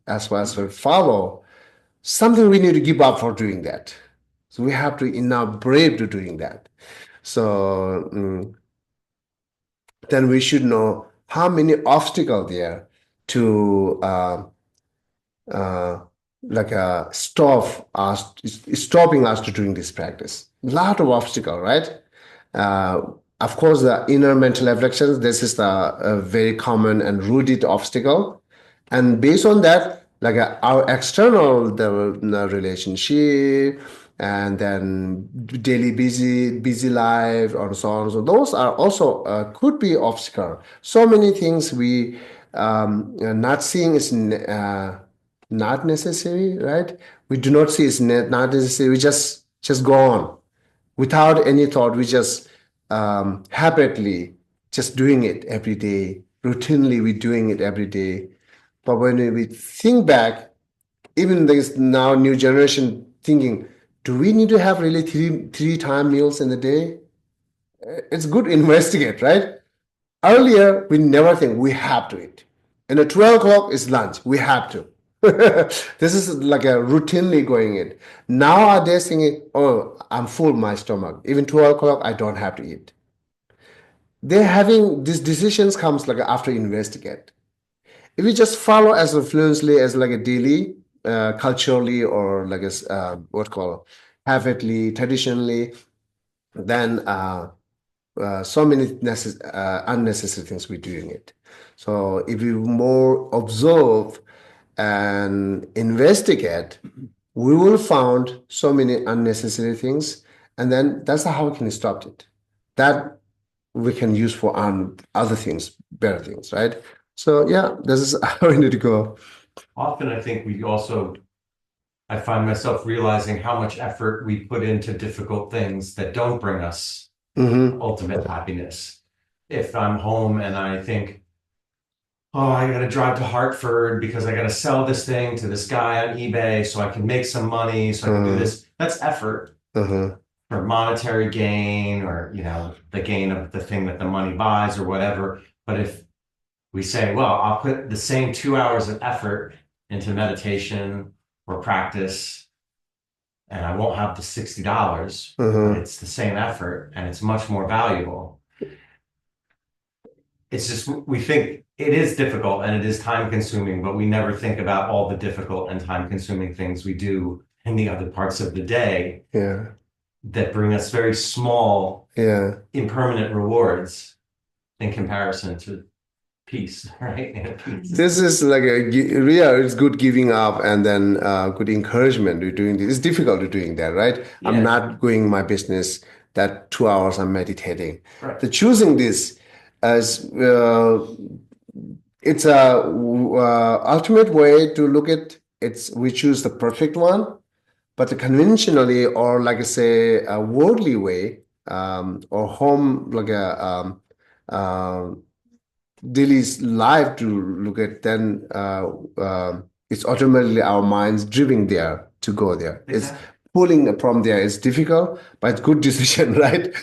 as far as we follow, something we need to give up for doing that. So we have to enough brave to doing that. So then we should know how many obstacles there to uh, like stopping us to doing this practice. Lot of obstacle, right? Uh, of course, the inner mental afflictions, this is a very common and rooted obstacle. And based on that, like our external the relationship and then daily busy life or so on. So those are also could be obstacle. So many things we not seeing is not necessary, right? We do not see it's not necessary. We just go on without any thought. We just habitually just doing it every day. Routinely, we doing it every day. But when we think back, even there's now new generation thinking, do we need to have really three time meals in the day? It's good to investigate, right? Earlier, we never think we have to eat. And at 12 o'clock is lunch. We have to. This is like a routinely going in. Nowadays, thinking, oh, I'm full my stomach. Even 12 o'clock, I don't have to eat. They're having these decisions comes like after investigate. If you just follow as fluently as like a daily, culturally or like a what call habitually, traditionally, then so many unnecessary things we're doing it. So if we more observe and investigate, we will find so many unnecessary things, and then that's how we can stop it. That we can use for other things, better things, right? So yeah, this is how we need to go. Often I think I find myself realizing how much effort we put into difficult things that don't bring us ultimate happiness. If I'm home and I think, oh, I got to drive to Hartford because I got to sell this thing to this guy on eBay so I can make some money, so I can do this. That's effort for monetary gain or, the gain of the thing that the money buys or whatever. But if we say, well, I'll put the same 2 hours of effort into meditation or practice, and I won't have the $60, but it's the same effort and it's much more valuable. It's just, we think it is difficult and it is time consuming, but we never think about all the difficult and time consuming things we do in the other parts of the day that bring us very small, impermanent rewards in comparison to peace, right? Peace. This is like it's good giving up and then good encouragement to doing this. It's difficult to doing that, right? I'm not going my business that 2 hours I'm meditating. Right. The choosing this as it's a ultimate way to look at it's we choose the perfect one, but conventionally or like I say a worldly way or home like a daily life to look at, then it's automatically our minds driving there to go there. Exactly. It's pulling from there is difficult, but it's good decision, right?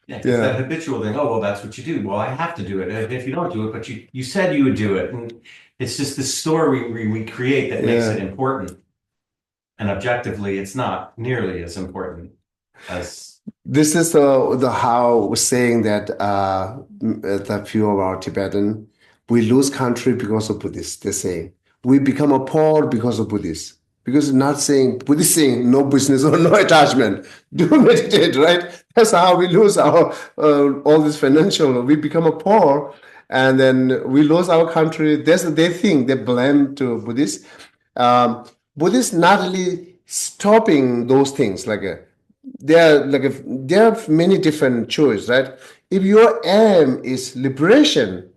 Yeah, because that habitual thing, oh, well, that's what you do. Well, I have to do it. And if you don't do it, but you said you would do it. And it's just the story we create that makes it important. And objectively, it's not nearly as important as... This is the how saying that the few of our Tibetan, we lose country because of Buddhists. They're saying we become a poor because of Buddhists. Because not saying Buddhist saying no business or no attachment. Do meditate, right? That's how we lose our all this financial. We become a poor, and then we lose our country. That's they think they blame to Buddhists. Buddhists not really stopping those things like. There are many different choices, right? If your aim is liberation,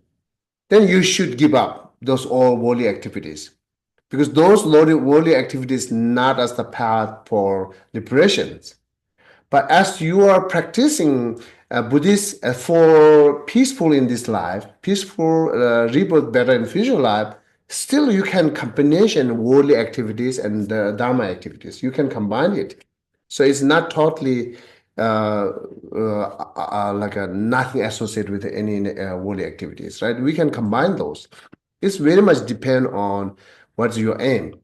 then you should give up those all worldly activities, because those worldly activities not as the path for liberations. But as you are practicing Buddhist for peaceful in this life, peaceful rebirth better in future life, still you can combination worldly activities and Dharma activities. You can combine it. So it's not totally like nothing associated with any worldly activities, right? We can combine those. It's very much depend on what's your aim.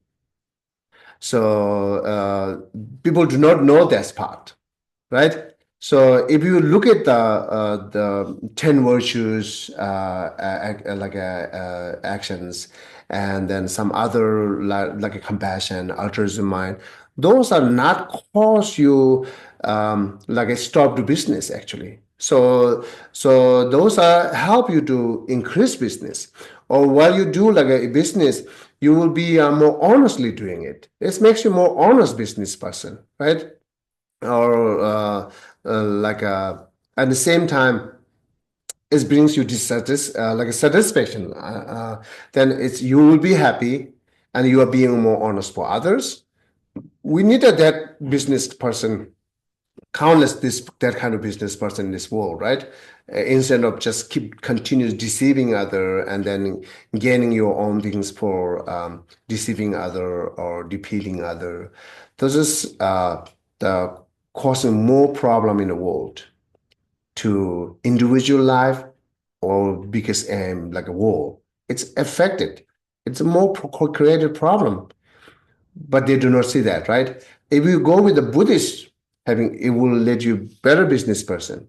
So people do not know that part, right? So if you look at the 10 virtues, actions, and then some other like a compassion, altruism mind, those are not cause you like a stop to business actually. So those are help you to increase business, or while you do like a business, you will be more honestly doing it. It makes you more honest business person, right? Or at the same time it brings you like a satisfaction, then it's you will be happy and you are being more honest for others. We needed that business person, countless that kind of business person in this world, right? Instead of just continue deceiving other and then gaining your own things for deceiving other or defeating other. This is the causing more problem in the world to individual life or biggest aim like a war. It's affected. It's a more created problem, but they do not see that, right? If you go with the Buddhist, it will let you better business person.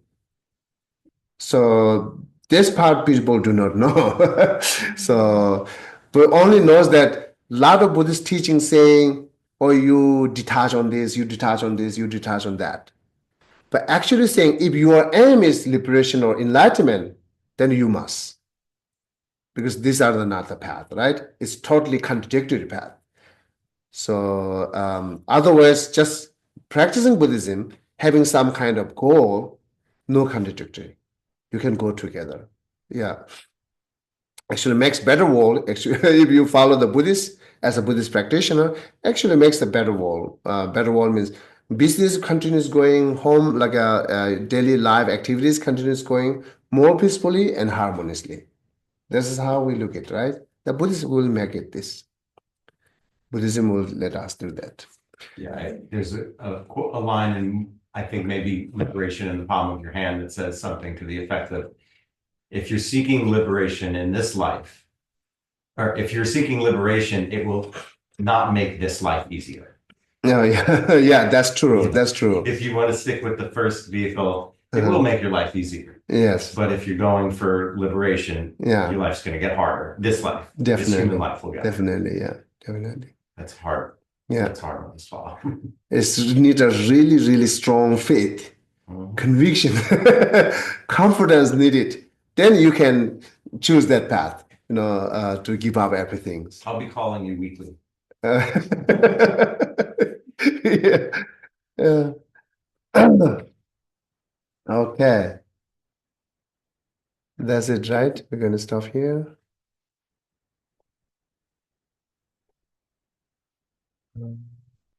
So this part people do not know. So, but only knows that a lot of Buddhist teaching saying, oh, you detach on this, you detach on this, you detach on that. But actually saying, if your aim is liberation or enlightenment, then you must. Because these are not the path, right? It's totally contradictory path. So otherwise, just practicing Buddhism, having some kind of goal, no contradictory. You can go together. Yeah. Actually makes better world. Actually, if you follow the Buddhist as a Buddhist practitioner, actually makes a better world. Better world means business continues going, home like a daily life activities continues going more peacefully and harmoniously. This is how we look at it, right? The Buddhists will make it this. Buddhism will let us do that. Yeah, there's a line in, I think maybe Liberation in the Palm of Your Hand that says something to the effect of, if you're seeking liberation in this life, or if you're seeking liberation, it will not make this life easier. No, yeah, yeah, that's true. That's true. If you want to stick with the first vehicle, it will make your life easier. Yes, But if you're going for liberation, yeah, your life's going to get harder. This life, this definitely, human life will get harder. definitely, yeah, definitely. That's hard. Yeah, That's hard on to swallow. it's need a really, really strong faith, conviction, confidence needed. Then you can choose that path, to give up everything. I'll be calling you weekly. Yeah, yeah. Okay, that's it, right? We're going to stop here.